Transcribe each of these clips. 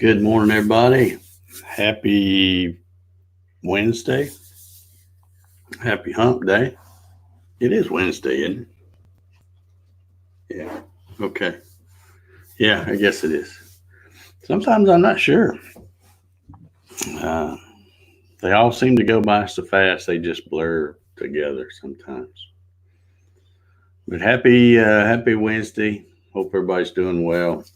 Good morning, everybody. Happy Wednesday. Happy hump day. It is Wednesday, isn't it? Yeah. Okay. Yeah, I guess it is. Sometimes I'm not sure. Uh, they all seem to go by so fast, they just blur together sometimes. But happy Wednesday. Hope everybody's doing well.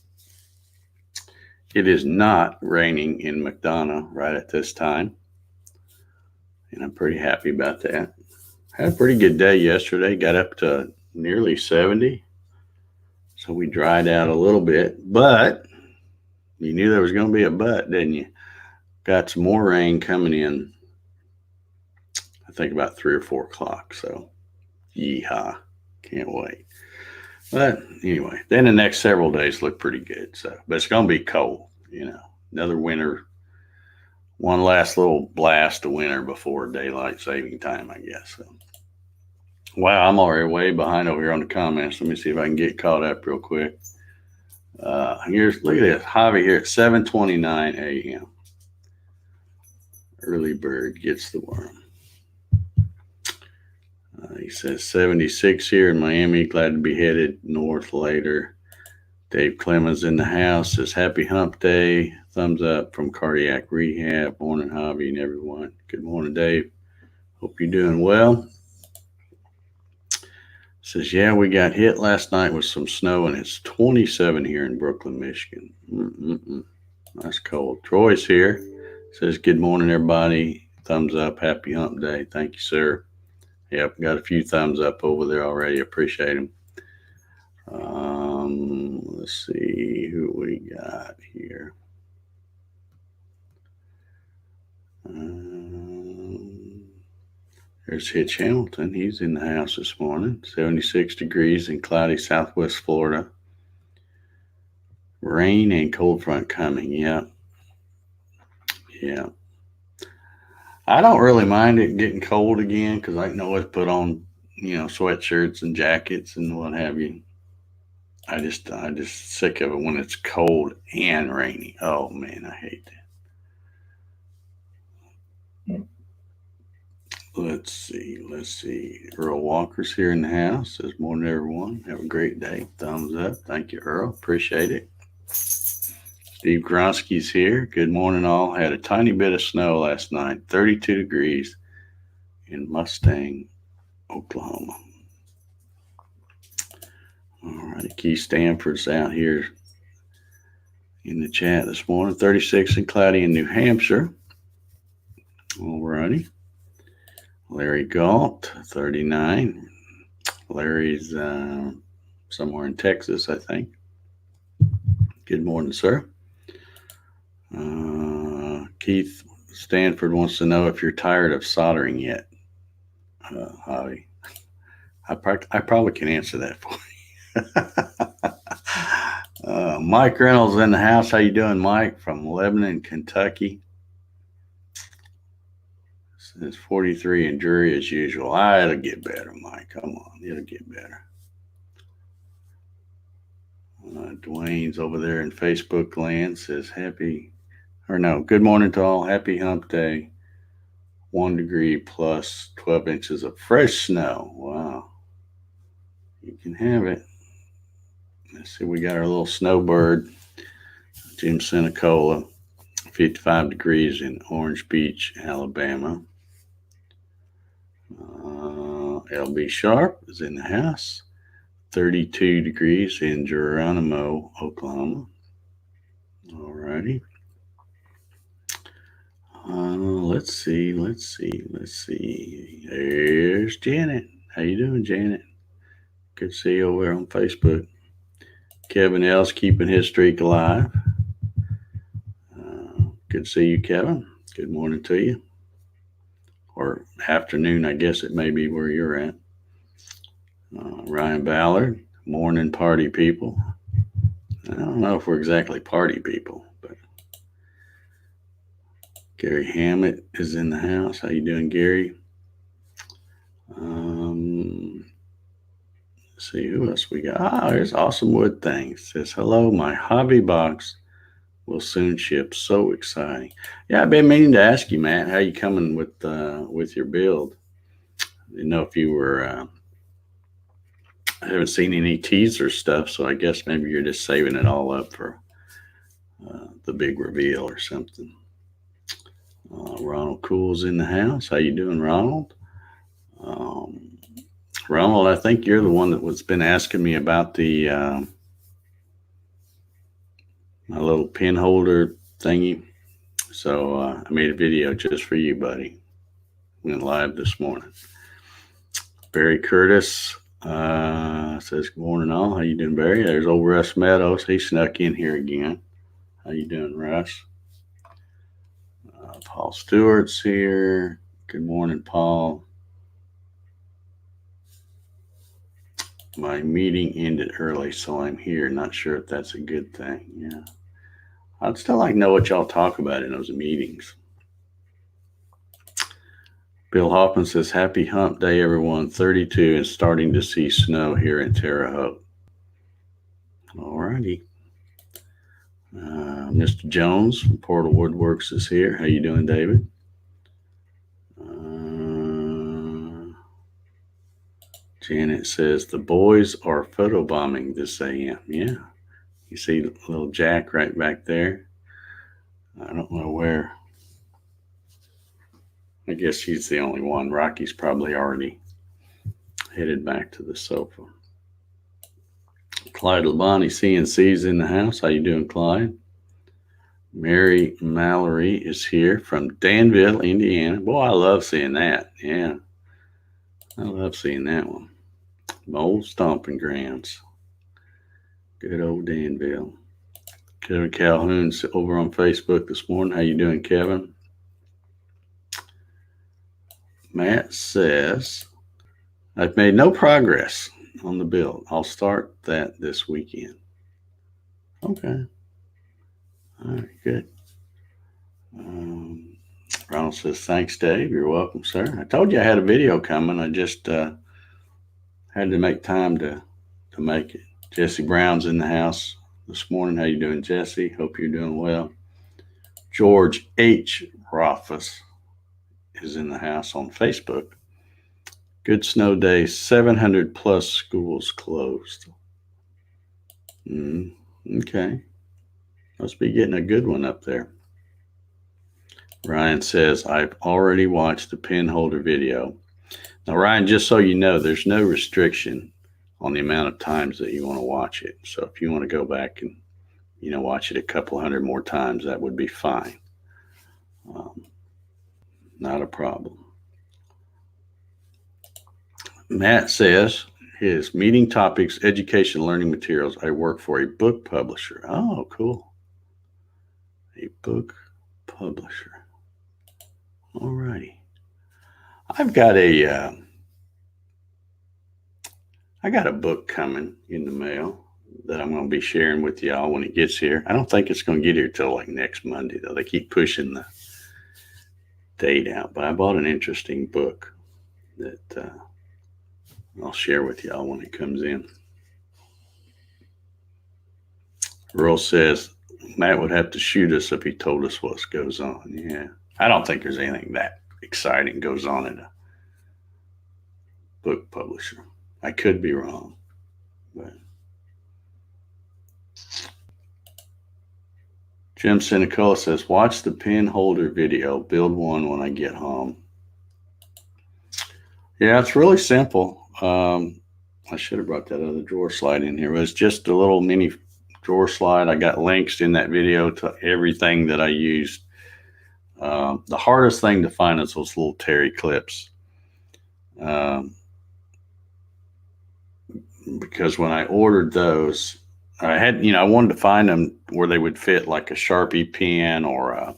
It is not raining in McDonough right at this time, and I'm pretty happy about that. Had a pretty good day yesterday. Got up to nearly 70. So we dried out a little bit, but you knew there was going to be a but, didn't you? Got some more rain coming in, I think about 3 or 4 o'clock. So, yeehaw. Can't wait. But anyway, then the next several days look pretty good. So, but it's going to be cold, another winter, one last little blast of winter before daylight saving time, I guess. So, wow, I'm already way behind over here on the comments. Let me see if I can get caught up real quick. Look at this, Javi here at 7:29 a.m. Early bird gets the worm. He says 76 here in Miami. Glad to be headed north later. Dave Clemons in the house says happy hump day. Thumbs up from cardiac rehab. Morning, Javi and everyone. Good morning, Dave. Hope you're doing well. Says, yeah, we got hit last night with some snow, and it's 27 here in Brooklyn, Michigan. That's cold. Troy's here. Says, good morning, everybody. Thumbs up. Happy hump day. Thank you, sir. Yep, got a few thumbs up over there already. Appreciate them. Let's see who we got here. There's Hitch Hamilton. He's in the house this morning. 76 degrees in cloudy southwest Florida. Rain and cold front coming. Yeah. I don't really mind it getting cold again because I can always put on, sweatshirts and jackets and what have you. I just sick of it when it's cold and rainy. Oh man, I hate that. Let's see. Earl Walker's here in the house. Says morning, everyone. Have a great day. Thumbs up. Thank you, Earl. Appreciate it. Steve Gronsky's here. Good morning, all. Had a tiny bit of snow last night. 32 degrees in Mustang, Oklahoma. All right. Keith Stanford's out here in the chat this morning. 36 and cloudy in New Hampshire. All righty. Larry Galt, 39. Larry's somewhere in Texas, I think. Good morning, sir. Keith Stanford wants to know if you're tired of soldering yet. Javi, I probably can answer that for you. Mike Reynolds in the house. How you doing, Mike? From Lebanon, Kentucky. It's 43 and dreary as usual. It'll get better, Mike. Come on. It'll get better. Dwayne's over there in Facebook land says good morning to all. Happy hump day. 1 degree plus 12 inches of fresh snow. Wow. You can have it. Let's see. We got our little snowbird, Jim Senecola, 55 degrees in Orange Beach, Alabama. LB Sharp is in the house. 32 degrees in Geronimo, Oklahoma. All righty. Let's see. There's Janet. How you doing, Janet? Good to see you over there on Facebook. Kevin L's keeping his streak alive. Good to see you, Kevin. Good morning to you. Or afternoon, I guess it may be where you're at. Ryan Ballard, morning party people. I don't know if we're exactly party people, but Gary Hammett is in the house. How you doing, Gary? Let's see who else we got. There's Awesome Wood Things. Says hello, my hobby box will soon ship. So exciting. Yeah, I've been meaning to ask you, Matt, how you coming with your build? You know, if you were, I haven't seen any teaser stuff, so I guess maybe you're just saving it all up for the big reveal or something. Ronald Cool's in the house. How you doing, Ronald? Um, Ronald, I think you're the one that was been asking me about the my little pin holder thingy. So I made a video just for you, buddy. Went live this morning. Barry Curtis says, "Good morning, all. How you doing, Barry?" There's old Russ Meadows. He snuck in here again. How you doing, Russ? Paul Stewart's here. Good morning, Paul. My meeting ended early, so I'm here. Not sure if that's a good thing. Yeah. I'd still like to know what y'all talk about in those meetings. Bill Hoffman says, "Happy hump day, everyone. 32 and starting to see snow here in Terre Haute." All righty. Mr. Jones from Portal Woodworks is here. How you doing, David? Janet says, "The boys are photobombing this AM." Yeah. You see little Jack right back there. I don't know where. I guess he's the only one. Rocky's probably already headed back to the sofa. Clyde Labonte, CNC's in the house. How you doing, Clyde? Mary Mallory is here from Danville, Indiana. Boy, I love seeing that. Yeah, I love seeing that one. My old stomping grounds. Good old Danville. Kevin Calhoun's over on Facebook this morning. How you doing, Kevin? Matt says, "I've made no progress on the build. I'll start that this weekend." Okay. All right, good. Ronald says, "Thanks, Dave. You're welcome, sir. I told you I had a video coming. I just had to make time to make it." Jesse Brown's in the house this morning. How you doing, Jesse? Hope you're doing well. George H. Rothfuss is in the house on Facebook. Good snow day. 700 plus schools closed. Okay. Must be getting a good one up there. Ryan says, "I've already watched the pin holder video." Now, Ryan, just so you know, there's no restriction on the amount of times that you want to watch it. So if you want to go back and, watch it a couple hundred more times, that would be fine. Not a problem. Matt says his meeting topics, education, learning materials. I work for a book publisher. Oh, cool. A book publisher. All righty. I've got a book coming in the mail that I'm going to be sharing with y'all when it gets here. I don't think it's going to get here till like next Monday, though. They keep pushing the date out. But I bought an interesting book that I'll share with y'all when it comes in. Earl says Matt would have to shoot us if he told us what goes on. Yeah. I don't think there's anything that exciting goes on at a book publisher. I could be wrong, but Jim Sinicola says, "Watch the pin holder video. Build one when I get home." Yeah, it's really simple. I should have brought that other drawer slide in here. It was just a little mini drawer slide. I got links in that video to everything that I used. The hardest thing to find is those little terry clips. Because when I ordered those, I had, I wanted to find them where they would fit like a Sharpie pen or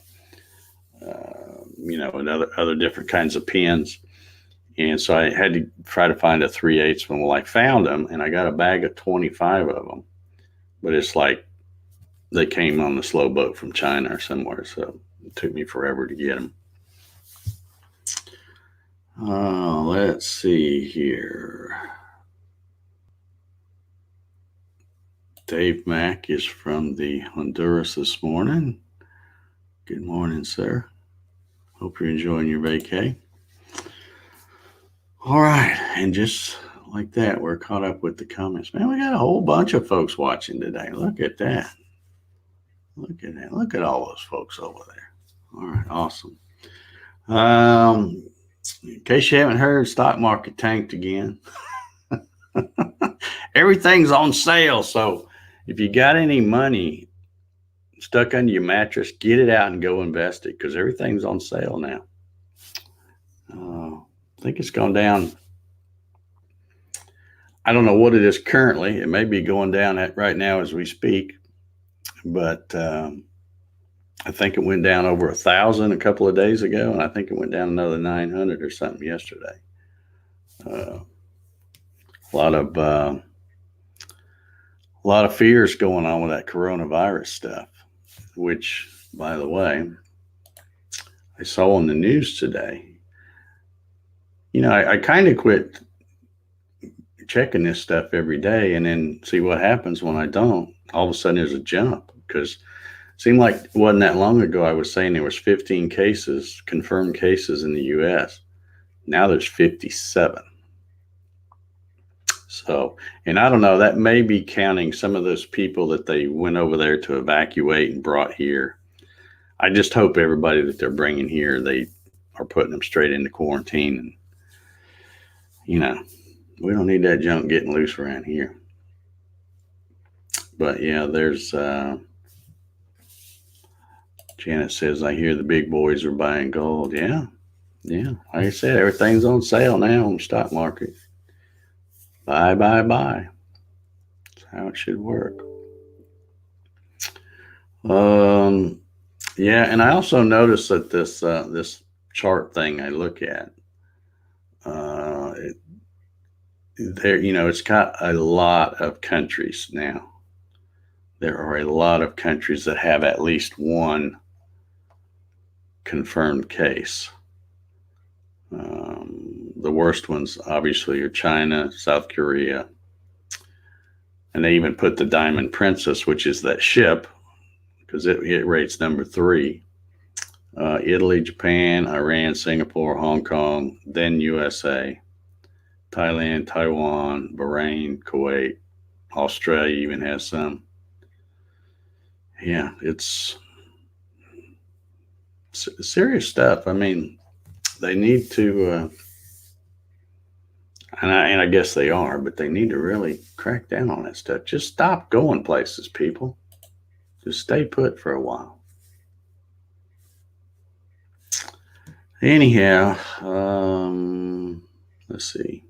and other different kinds of pens. And so I had to try to find a 3/8 one. Well, I found them, and I got a bag of 25 of them. But it's like they came on the slow boat from China or somewhere, so it took me forever to get them. Let's see here. Dave Mack is from the Honduras this morning. Good morning, sir. Hope you're enjoying your vacay. All right, and just like that, we're caught up with the comments. Man, we got a whole bunch of folks watching today. Look at that. Look at that. Look at all those folks over there. All right, awesome. In case you haven't heard, stock market tanked again. Everything's on sale. So if you got any money stuck under your mattress, get it out and go invest it because everything's on sale now. I think it's gone down. I don't know what it is currently. It may be going down right now as we speak, but I think it went down over 1,000 a couple of days ago, and I think it went down another 900 or something yesterday. A lot of fears going on with that coronavirus stuff, which, by the way, I saw on the news today. You know, I kind of quit checking this stuff every day and then see what happens when I don't. All of a sudden there's a jump because it seemed like it wasn't that long ago I was saying there was 15 cases, confirmed cases in the U.S. Now there's 57. So, and I don't know, that may be counting some of those people that they went over there to evacuate and brought here. I just hope everybody that they're bringing here, they are putting them straight into quarantine. And, you know, we don't need that junk getting loose around here. But yeah, there's Janet says, I hear the big boys are buying gold. Yeah. Like I said, everything's on sale now on the stock market. Buy. That's how it should work. Yeah, and I also noticed that this chart thing I look at, it's got a lot of countries now. There are a lot of countries that have at least one confirmed case. The worst ones, obviously, are China, South Korea, and they even put the Diamond Princess, which is that ship, because it rates number 3. Italy, Japan, Iran, Singapore, Hong Kong, then USA, Thailand, Taiwan, Bahrain, Kuwait, Australia even has some. Yeah, it's serious stuff. I mean, they need to, and I guess they are, but they need to really crack down on that stuff. Just stop going places, people. Just stay put for a while. Anyhow, let's see.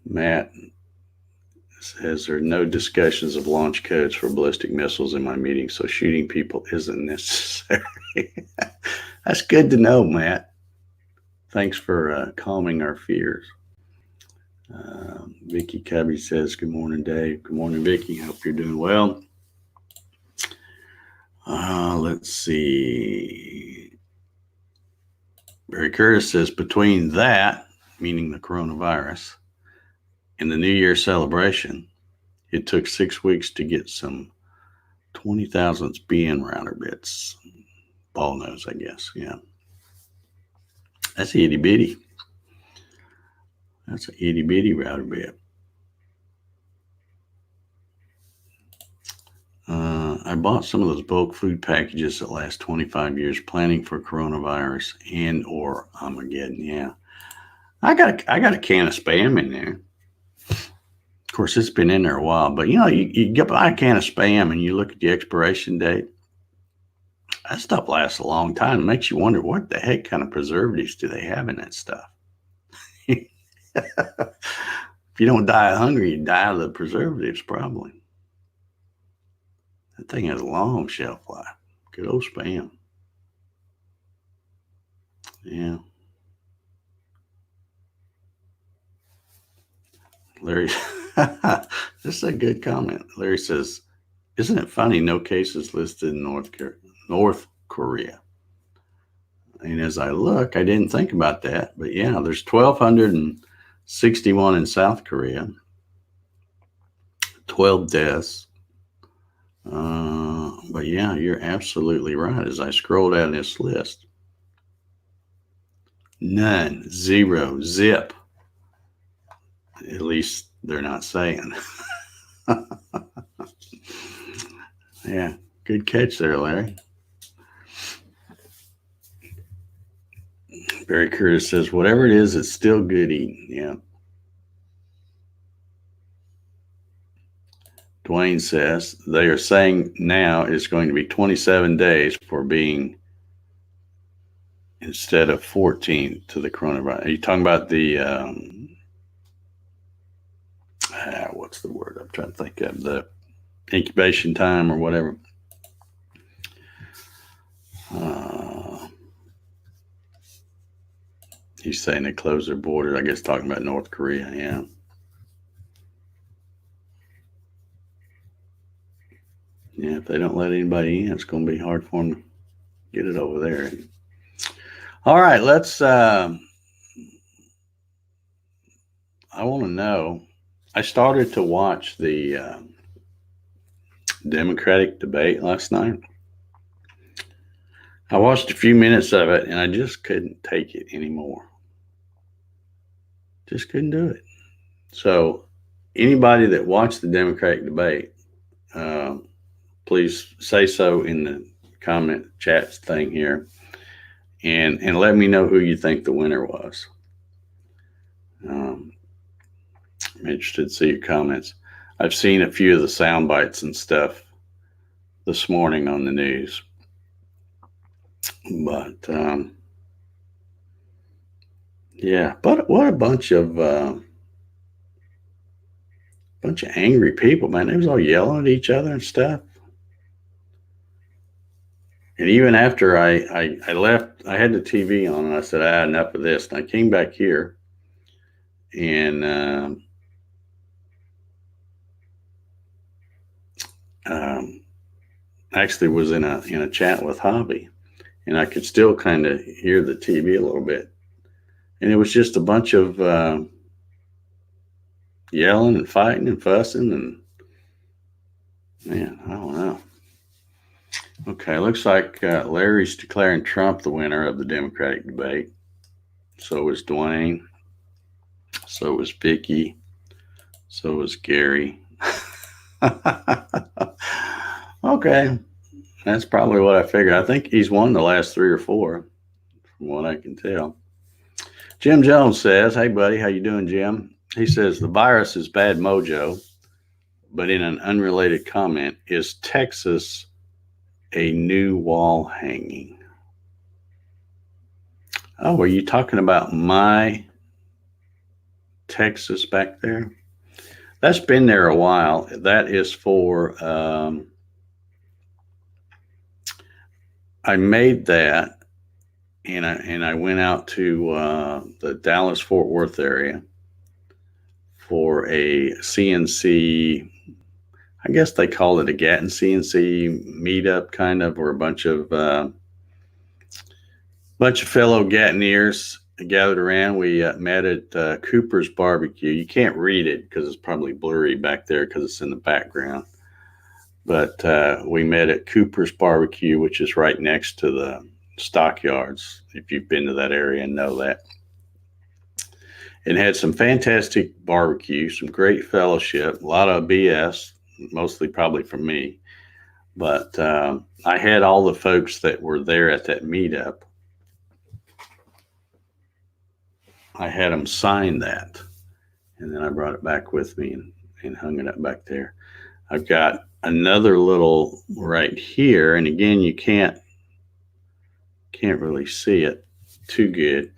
Matt says there are no discussions of launch codes for ballistic missiles in my meeting, so shooting people isn't necessary. That's good to know, Matt. Thanks for calming our fears. Vicky Cubby says, good morning, Dave. Good morning, Vicky. Hope you're doing well. Let's see. Barry Curtis says, between that, meaning the coronavirus, and the New Year celebration, it took 6 weeks to get some 20,000 BN router bits. Ball nose, I guess. Yeah. That's itty bitty. That's an itty bitty router bit. I bought some of those bulk food packages that last 25 years, planning for coronavirus and or Armageddon. Yeah. I got a can of Spam in there. Of course, it's been in there a while, but you get buy a can of Spam and you look at the expiration date. That stuff lasts a long time. It makes you wonder what the heck kind of preservatives do they have in that stuff. If you don't die of hunger, you die of the preservatives probably. That thing has a long shelf life. Good old Spam. Yeah. Larry, this is a good comment. Larry says, isn't it funny no cases listed in North Korea? And as I look, I didn't think about that. But yeah, there's 1,200 61 in South Korea, 12 deaths. But yeah, you're absolutely right. As I scroll down this list, none, zero, zip. At least they're not saying. Yeah, good catch there, Larry. Barry Curtis says, whatever it is, it's still good eating. Yeah. Dwayne says, they are saying now it's going to be 27 days for being instead of 14 to the coronavirus. Are you talking about the, what's the word I'm trying to think of? The incubation time or whatever. He's saying they closed their borders. I guess talking about North Korea. Yeah. Yeah, if they don't let anybody in, it's going to be hard for them to get it over there. All right, let's. I want to know. I started to watch the Democratic debate last night. I watched a few minutes of it, and I just couldn't take it anymore. Just couldn't do it. So, anybody that watched the Democratic debate, please say so in the comment chat thing here, and let me know who you think the winner was. I'm interested to see your comments. I've seen a few of the sound bites and stuff this morning on the news, but yeah, but what a bunch of angry people, man. They was all yelling at each other and stuff. And even after I left, I had the TV on, and I said, enough of this. And I came back here, and actually was in a chat with Hobby, and I could still kind of hear the TV a little bit. And it was just a bunch of yelling and fighting and fussing, and man, I don't know. Okay, looks like Larry's declaring Trump the winner of the Democratic debate. So was Dwayne. So was Vicky. So was Gary. Okay, that's probably what I figured. I think he's won the last 3 or 4, from what I can tell. Jim Jones says, hey, buddy, how you doing, Jim? He says, the virus is bad mojo, but in an unrelated comment, is Texas a new wall hanging? Oh, are you talking about my Texas back there? That's been there a while. That is for, I made that, and I went out to the Dallas-Fort Worth area for a CNC, I guess they call it a Gatton CNC meetup, kind of, where a bunch of fellow Gattoneers gathered around. We met at Cooper's Barbecue. You can't read it because it's probably blurry back there because it's in the background. But we met at Cooper's Barbecue, which is right next to the stockyards, if you've been to that area and know that. And had some fantastic barbecue, some great fellowship, a lot of BS, mostly probably from me. But I had all the folks that were there at that meetup, I had them sign that, and then I brought it back with me and hung it up back there. I've got another little right here, and again, you can't really see it too good,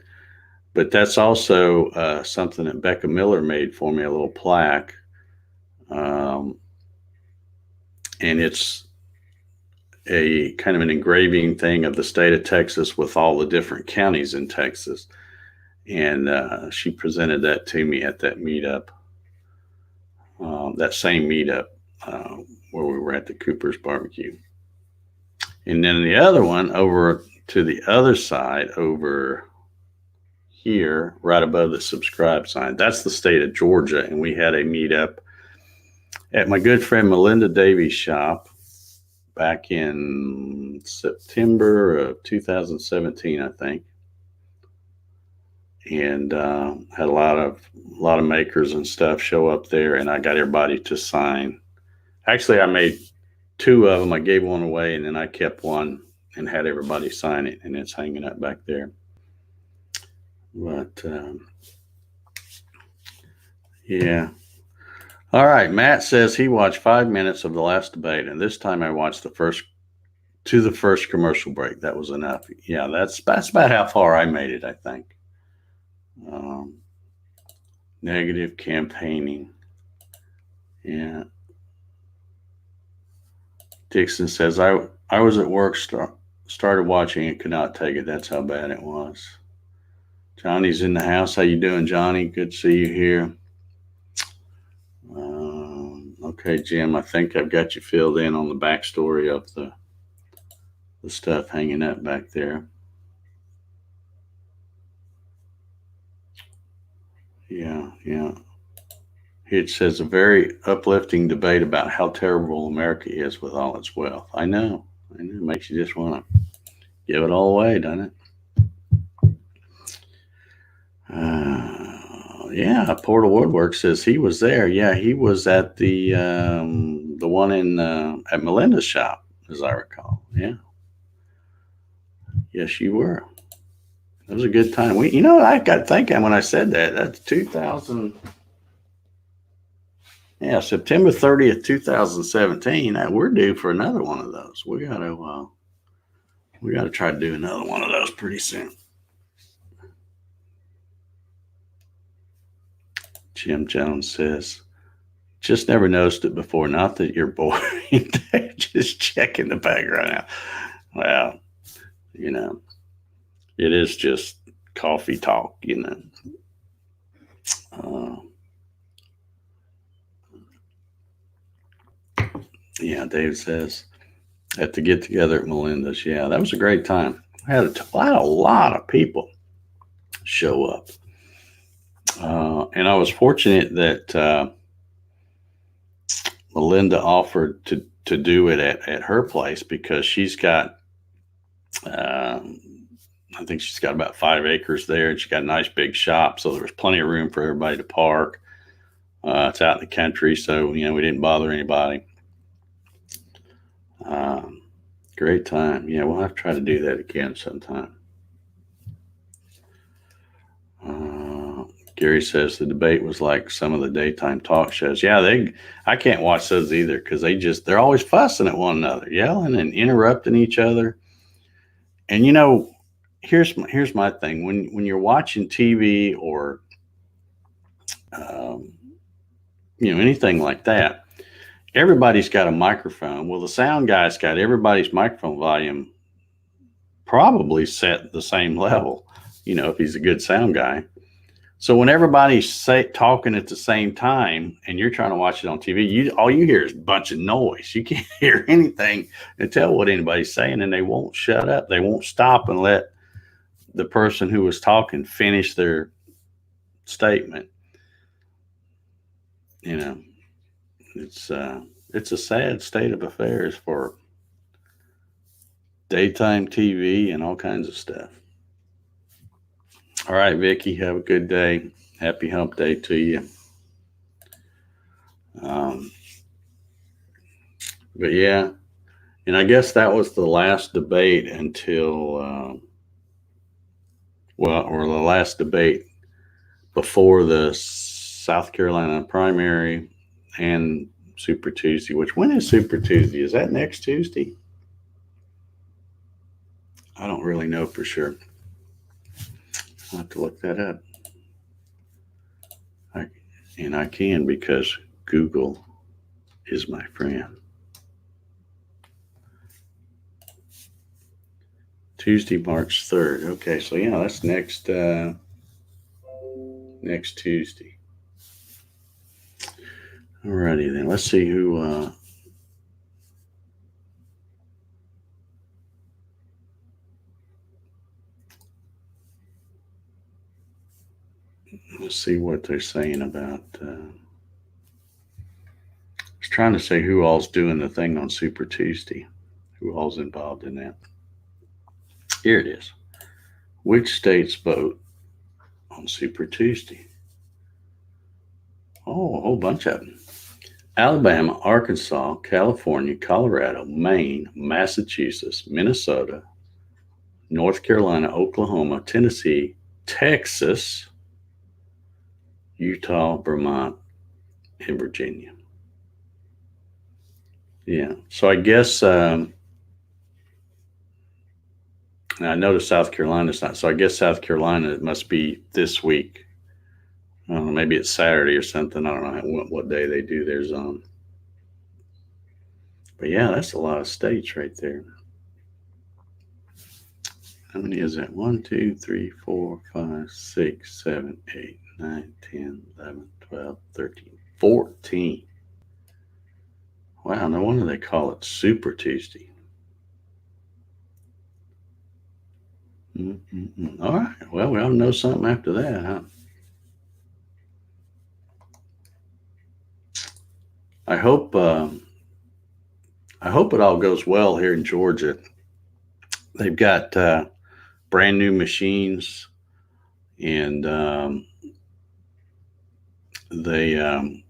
but that's also something that Becca Miller made for me, a little plaque, and it's a kind of an engraving thing of the state of Texas with all the different counties in Texas. And she presented that to me at that meetup, that same meetup where we were at the Cooper's Barbecue. And then the other one over to the other side over here, right above the subscribe sign. That's the state of Georgia, and we had a meetup at my good friend Melinda Davies' shop back in September of 2017, I think, and had a lot of makers and stuff show up there, and I got everybody to sign. Actually, I made 2 of them. I gave one away, and then I kept one and had everybody sign it, and it's hanging up back there. But yeah. All right. Matt says he watched 5 minutes of the last debate, and this time I watched the first commercial break. That was enough. Yeah, that's about how far I made it, I think. Negative campaigning. Yeah. Dixon says I was at work, started watching it, could not take it. That's how bad it was. Johnny's in the house. How you doing, Johnny? Good to see you here. Okay, Jim, I think I've got you filled in on the backstory of the stuff hanging up back there. Yeah. It says a very uplifting debate about how terrible America is with all its wealth. I know. It makes you just want to give it all away, doesn't it? Yeah, Portal Woodwork says he was there. Yeah, he was at the one in at Melinda's shop, as I recall. Yeah. Yes, you were. It was a good time. I got thinking when I said that. That's 2000. Yeah, September 30th, 2017. We're due for another one of those. We got to try to do another one of those pretty soon. Jim Jones says, just never noticed it before. Not that you're boring. Just checking the background out. Well, it is just coffee talk, Yeah, Dave says, at the get together at Melinda's. Yeah, that was a great time. I had a lot of people show up. And I was fortunate that Melinda offered to do it at her place because she's got, I think she's got about 5 acres there, and she's got a nice big shop. So there was plenty of room for everybody to park. It's out in the country, so, we didn't bother anybody. Great time. Yeah, we'll have to try to do that again sometime. Gary says the debate was like some of the daytime talk shows. Yeah, I can't watch those either because they're always fussing at one another, yelling and interrupting each other. And here's my thing. When you're watching TV or anything like that, everybody's got a microphone. Well, the sound guy's got everybody's microphone volume probably set the same level, if he's a good sound guy. So when everybody's talking at the same time and you're trying to watch it on TV, all you hear is a bunch of noise. You can't hear anything and tell what anybody's saying, and they won't shut up. They won't stop and let the person who was talking finish their statement. It's a sad state of affairs for daytime TV and all kinds of stuff. All right, Vicki, have a good day. Happy hump day to you. But yeah, and I guess that was the last debate until, or the last debate before the South Carolina primary and Super Tuesday, when is Super Tuesday? Is that next Tuesday? I don't really know for sure. I'll have to look that up. I can because Google is my friend. Tuesday, March 3rd. Okay, so yeah, that's next Tuesday. Alrighty then. Let's see who let's see what they're saying about. I was trying to say who all's doing the thing on Super Tuesday. Who all's involved in that? Here it is. Which states vote on Super Tuesday? Oh, a whole bunch of them. Alabama, Arkansas, California, Colorado, Maine, Massachusetts, Minnesota, North Carolina, Oklahoma, Tennessee, Texas, Utah, Vermont, and Virginia. Yeah. So I guess I noticed South Carolina's not. So I guess South Carolina, it must be this week. I don't know, maybe it's Saturday or something. I don't know what day they do theirs on. But yeah, that's a lot of states right there. How many is that? 1, 2, 3, 4, 5, 6, 7, 8, 9, 10, 11, 12, 13, 14. Wow, no wonder they call it Super Tuesday. Mm-mm-mm. All right. Well, we ought to know something after that, huh? I hope it all goes well here in Georgia. They've got brand new machines, and they,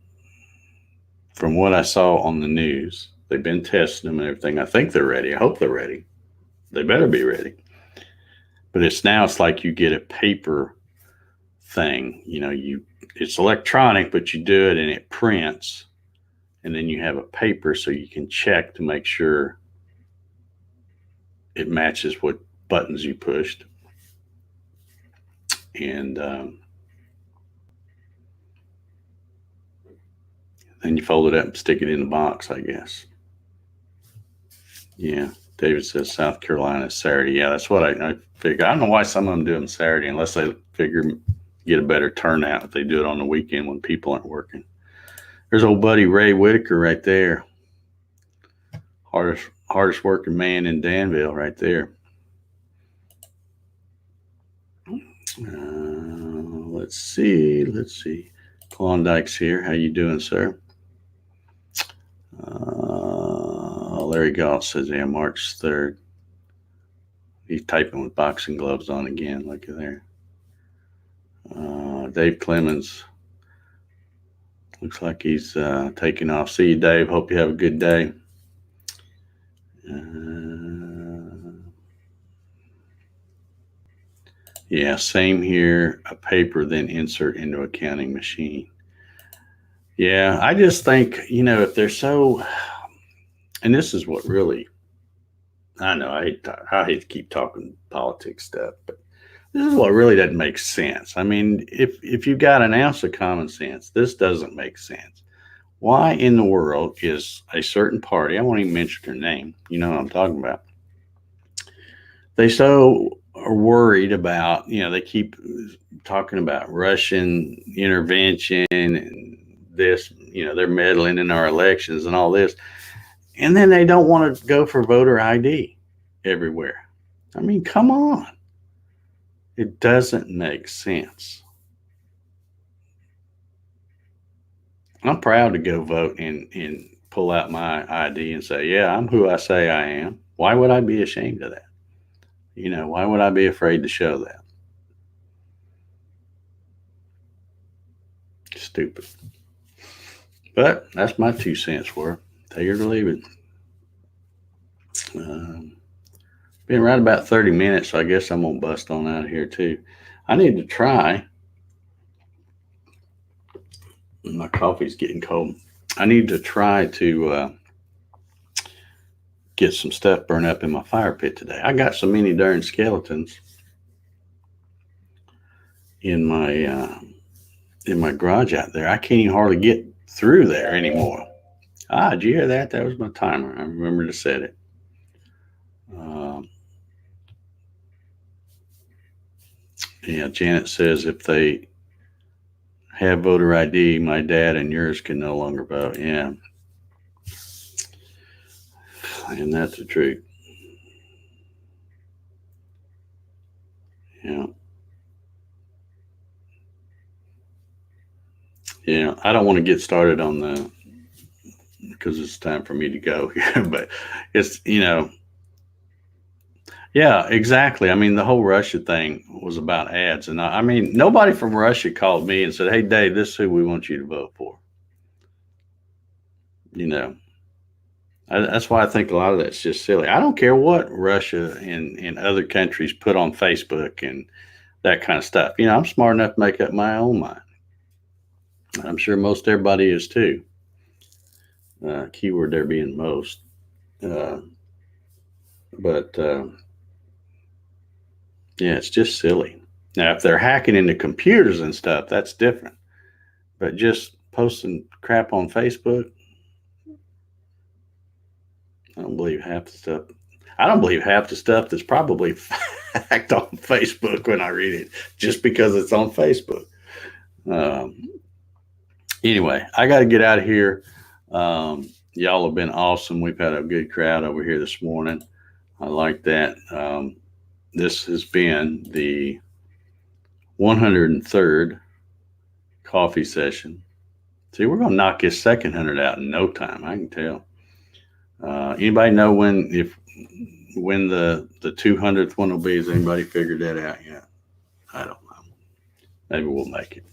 from what I saw on the news, they've been testing them and everything. I think they're ready. I hope they're ready. They better be ready. But it's like you get a paper thing. It's electronic, but you do it and it prints, and then you have a paper so you can check to make sure it matches what buttons you pushed. And then you fold it up and stick it in the box, I guess. Yeah. David says South Carolina Saturday. Yeah, that's what I figure. I don't know why some of them do them Saturday unless they figure get a better turnout if they do it on the weekend when people aren't working. There's old buddy Ray Whitaker right there. Hardest working man in Danville right there. Let's see. Klondike's here. How you doing, sir? Larry Galt says, yeah, March 3rd. He's typing with boxing gloves on again. Look at there. Dave Clemons. Looks like he's taking off. See you, Dave. Hope you have a good day. Yeah, same here. A paper, then insert into a counting machine. Yeah, I just think, if they're so, and this is what really, I know I hate to keep talking politics stuff, but this is what really doesn't make sense. I mean, if you've got an ounce of common sense, this doesn't make sense. Why in the world is a certain party, I won't even mention their name, you know what I'm talking about, they so are worried about, they keep talking about Russian intervention and this, they're meddling in our elections and all this. And then they don't want to go for voter ID everywhere. I mean, come on. It doesn't make sense. I'm proud to go vote and pull out my ID and say, yeah, I'm who I say I am. Why would I be ashamed of that? Why would I be afraid to show that? Stupid. But that's my 2 cents worth. Take it or leave it. Been right about 30 minutes, so I guess I'm going to bust on out of here too. I need to try. My coffee's getting cold. I need to try to get some stuff burned up in my fire pit today. I got so many darn skeletons in my garage out there. I can't even hardly get through there anymore. Did you hear that? That was my timer. I remember to set it. Yeah, Janet says if they have voter ID, my dad and yours can no longer vote. Yeah. And that's the truth. Yeah. I don't want to get started on because it's time for me to go here, but it's, yeah, exactly. I mean, the whole Russia thing was about ads. And I mean, nobody from Russia called me and said, hey, Dave, this is who we want you to vote for. That's why I think a lot of that's just silly. I don't care what Russia and other countries put on Facebook and that kind of stuff. I'm smart enough to make up my own mind. I'm sure most everybody is too. Keyword there being most. But yeah, it's just silly. Now, if they're hacking into computers and stuff, that's different. But just posting crap on Facebook, I don't believe half the stuff. I don't believe half the stuff that's probably fact on Facebook when I read it, just because it's on Facebook. Anyway, I got to get out of here. Y'all have been awesome. We've had a good crowd over here this morning. I like that. This has been the 103rd coffee session. See, we're going to knock this second 100 out in no time. I can tell. Anybody know when the 200th one will be? Has anybody figured that out yet? I don't know. Maybe we'll make it.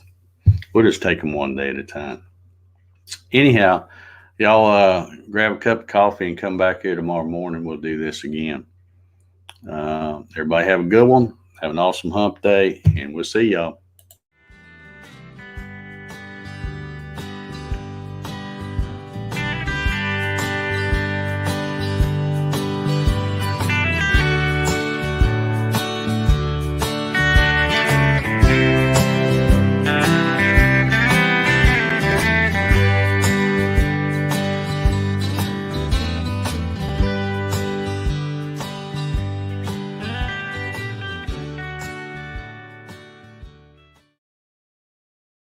We'll just take them one day at a time. Anyhow, y'all grab a cup of coffee and come back here tomorrow morning. We'll do this again. Everybody have a good one. Have an awesome hump day, and we'll see y'all.